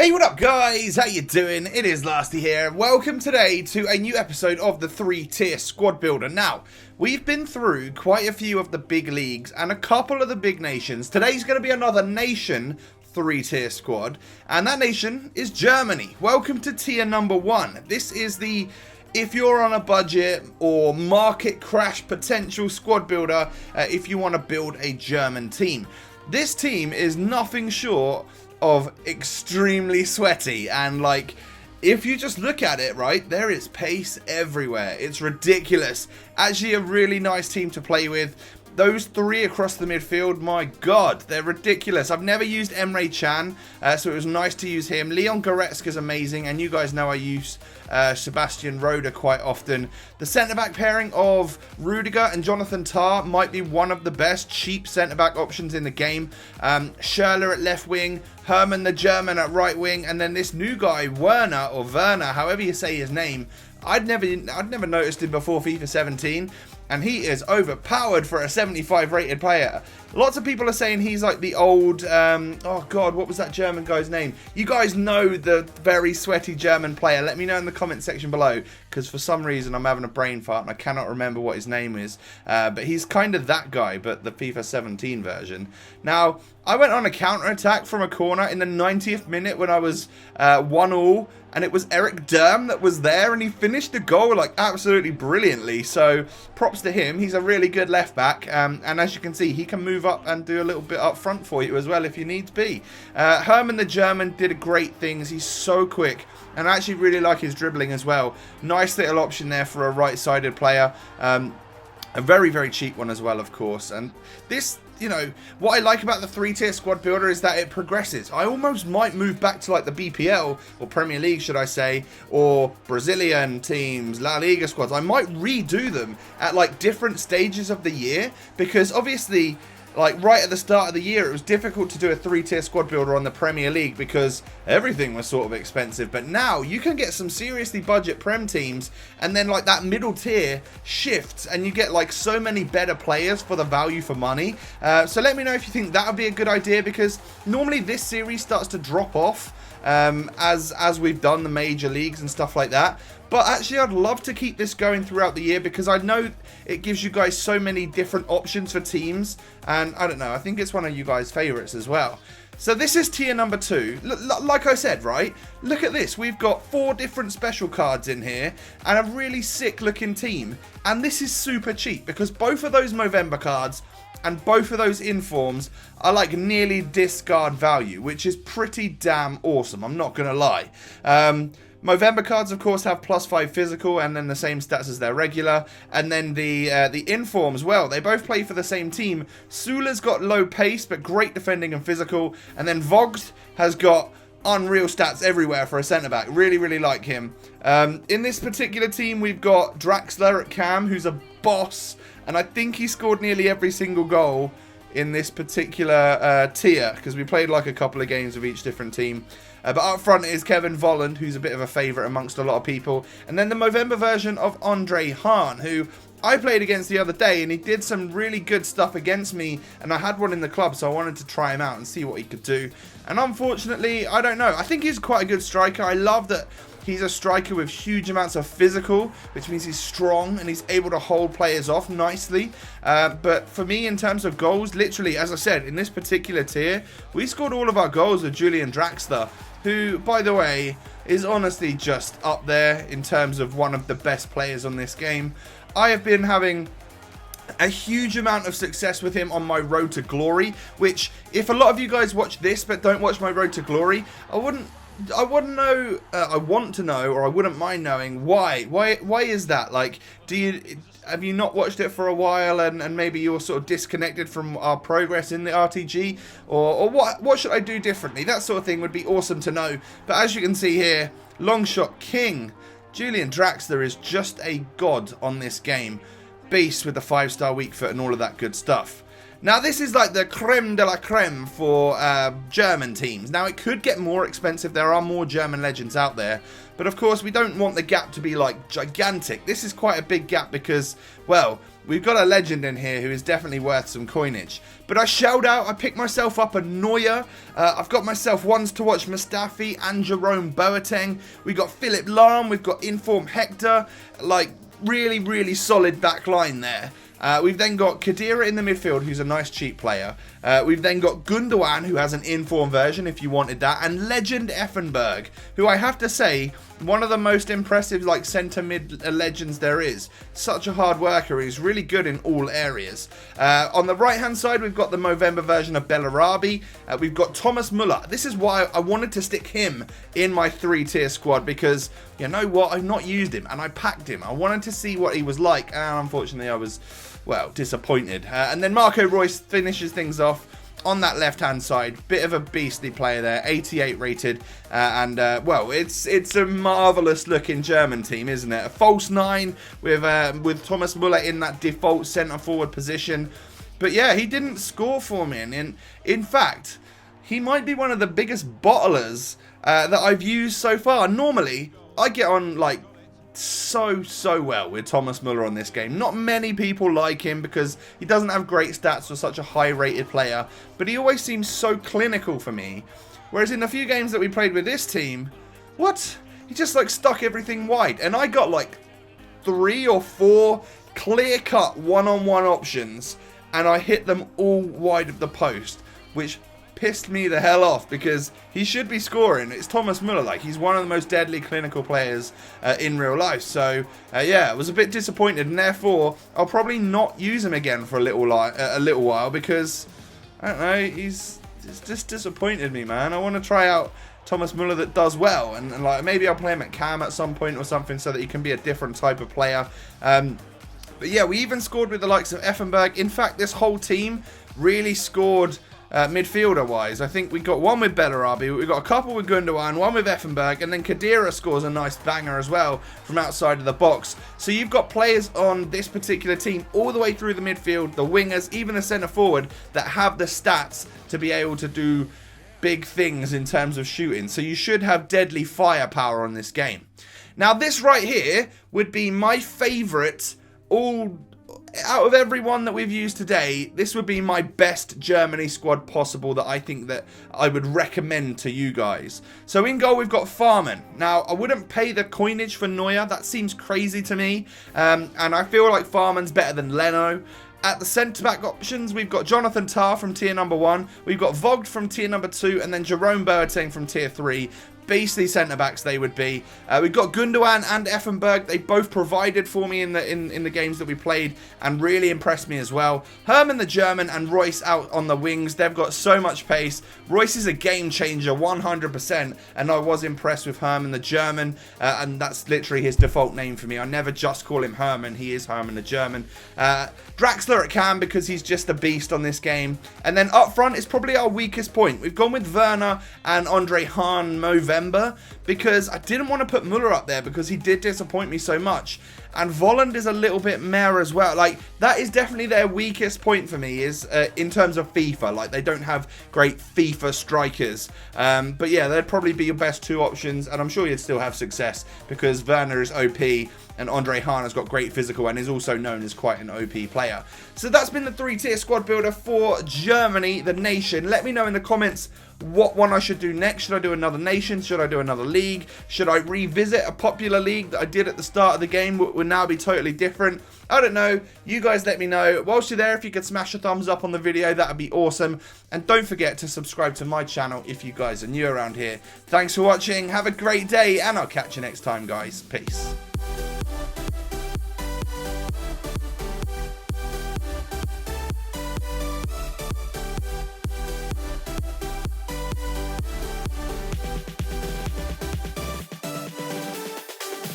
Hey, what up guys? How you doing? It is Lasty here. Welcome today to a new episode of the 3-tier squad builder. Now, we've been through quite a few of the big leagues and a couple of the big nations. Today's going to be another nation 3-tier squad, and that nation is Germany. Welcome to tier number 1. This is the if you're on a budget or market crash potential squad builder if you want to build a German team. This team is nothing short of extremely sweaty, and like, if you just look at it, right, there is pace everywhere. It's ridiculous. Actually a really nice team to play with. Those three across the midfield, my god, they're ridiculous. I've never used Emre Can, so it was nice to use him. Leon Goretzka is amazing, and you guys know I use Sebastian Roda quite often. The centre-back pairing of Rudiger and Jonathan Tah might be one of the best cheap centre-back options in the game. Schürrle at left wing, Hermann the German at right wing, and then this new guy, Werner, or Werner, however you say his name. I'd never noticed him before FIFA 17. And he is overpowered for a 75 rated player. Lots of people are saying he's like the old, oh god, what was that German guy's name? You guys know the very sweaty German player. Let me know in the comment section below, because for some reason I'm having a brain fart and I cannot remember what his name is. But he's kind of that guy, but the FIFA 17 version. Now, I went on a counter-attack from a corner in the 90th minute when I was 1-1. And it was Eric Durm that was there, and he finished the goal like absolutely brilliantly. So props to him. He's a really good left back, and as you can see, he can move up and do a little bit up front for you as well if you need to be. Hermann the German did great things. He's so quick, and I actually really like his dribbling as well. Nice little option there for a right-sided player. A very, very cheap one as well, of course. And this, you know, what I like about the 3-tier squad builder is that it progresses. I almost might move back to like the BPL, or Premier League should I say, or Brazilian teams, La Liga squads. I might redo them at like different stages of the year, because obviously, like right at the start of the year, it was difficult to do a 3-tier squad builder on the Premier League because everything was sort of expensive. But now you can get some seriously budget Prem teams, and then like that middle tier shifts, and you get like so many better players for the value for money. So let me know if you think that would be a good idea, because normally this series starts to drop off as we've done the major leagues and stuff like that. But actually, I'd love to keep this going throughout the year, because I know it gives you guys so many different options for teams. And I don't know, I think it's one of you guys' favourites as well. So this is tier number 2. Like I said, right? Look at this. We've got 4 different special cards in here and a really sick looking team. And this is super cheap, because both of those Movember cards and both of those informs are like nearly discard value, which is pretty damn awesome. I'm not going to lie. Movember cards, of course, have +5 physical and then the same stats as their regular. And then the informs, well, they both play for the same team. Sula's got low pace, but great defending and physical. And then Vogt has got unreal stats everywhere for a centre-back. Really, really like him. In this particular team, we've got Draxler at cam, who's a boss. And I think he scored nearly every single goal in this particular tier, because we played like a couple of games with each different team. But up front is Kevin Volland, who's a bit of a favourite amongst a lot of people. And then the Movember version of Andre Hahn, who I played against the other day, and he did some really good stuff against me. And I had one in the club, so I wanted to try him out and see what he could do. And unfortunately, I don't know. I think he's quite a good striker. I love that he's a striker with huge amounts of physical, which means he's strong and he's able to hold players off nicely. But for me, in terms of goals, literally, as I said, in this particular tier, we scored all of our goals with Julian Draxler, who, by the way, is honestly just up there in terms of one of the best players on this game. I have been having a huge amount of success with him on my road to glory, which, if a lot of you guys watch this but don't watch my road to glory, I want to know, or I wouldn't mind knowing why. Why is that? Like, have you not watched it for a while, and maybe you're sort of disconnected from our progress in the RTG, or what should I do differently? That sort of thing would be awesome to know. But as you can see here, long shot king Julian Draxler is just a god on this game. Beast with the 5-star weak foot and all of that good stuff. Now, this is like the creme de la creme for German teams. Now, it could get more expensive. There are more German legends out there. But, of course, we don't want the gap to be, like, gigantic. This is quite a big gap because, well, we've got a legend in here who is definitely worth some coinage. But I shelled out, I picked myself up a Neuer, I've got myself ones to watch Mustafi and Jerome Boateng, we've got Philip Lahm, we've got Inform Hector, like really solid back line there. We've then got Khedira in the midfield, who's a nice cheap player. We've then got Gundogan, who has an inform version if you wanted that, and legend Effenberg, who I have to say, one of the most impressive like centre mid legends there is. Such a hard worker, he's really good in all areas. On the right hand side, we've got the Movember version of Bellarabi. We've got Thomas Müller. This is why I wanted to stick him in my 3-tier squad, because you know what, I've not used him and I packed him. I wanted to see what he was like, and unfortunately I was, well, disappointed. And then Marco Royce finishes things off on that left-hand side. Bit of a beastly player there, 88 rated. Well, it's a marvellous-looking German team, isn't it? A false 9 with Thomas Müller in that default centre-forward position. But yeah, he didn't score for me. And in fact, he might be one of the biggest bottlers that I've used so far. Normally, I get on, like, so well with Thomas Müller on this game. Not many people like him because he doesn't have great stats for such a high rated player, but he always seems so clinical for me. Whereas in a few games that we played with this team, what? He just like stuck everything wide, and I got like 3 or 4 clear-cut one-on-one options, and I hit them all wide of the post, which pissed me the hell off because he should be scoring. It's Thomas Müller, like he's one of the most deadly clinical players in real life. So yeah, I was a bit disappointed, and therefore I'll probably not use him again for a little while because I don't know, it's just disappointed me, man. I want to try out Thomas Müller that does well, and like maybe I'll play him at cam at some point or something so that he can be a different type of player. But yeah, we even scored with the likes of Effenberg. In fact, this whole team really scored midfielder-wise. I think we got one with Bellarabi, we got a couple with Gundogan, one with Effenberg, and then Khedira scores a nice banger as well from outside of the box. So you've got players on this particular team all the way through the midfield, the wingers, even the centre-forward, that have the stats to be able to do big things in terms of shooting. So you should have deadly firepower on this game. Now this right here would be my favourite out of everyone that we've used today. This would be my best Germany squad possible that I think that I would recommend to you guys. So in goal we've got Farman. Now I wouldn't pay the coinage for Neuer, that seems crazy to me, and I feel like Farman's better than Leno. At the centre-back options, we've got Jonathan Tah from tier number 1, we've got Vogt from tier number 2, and then Jerome Boateng from tier 3. Beastly centre-backs they would be. We've got Gundogan and Effenberg. They both provided for me in the games that we played and really impressed me as well. Herman the German and Royce out on the wings. They've got so much pace. Royce is a game changer 100%, and I was impressed with Herman the German, and that's literally his default name for me. I never just call him Herman. He is Herman the German. Draxler at cam because he's just a beast on this game. And then up front is probably our weakest point. We've gone with Werner and Hahn Movember because I didn't want to put Müller up there because he did disappoint me so much. And Volland is a little bit meh as well. Like, that is definitely their weakest point for me, is in terms of FIFA. Like, they don't have great FIFA strikers. But yeah, they'd probably be your best 2 options, and I'm sure you'd still have success because Werner is OP and Hahn has got great physical and is also known as quite an OP player. So that's been the 3-tier squad builder for Germany, the nation. Let me know in the comments what one I should do next. Should I do another nation? Should I do another league? Should I revisit a popular league that I did at the start of the game would now be totally different? I don't know. You guys let me know. Whilst you're there, if you could smash a thumbs up on the video, that would be awesome. And don't forget to subscribe to my channel if you guys are new around here. Thanks for watching. Have a great day, and I'll catch you next time, guys. Peace.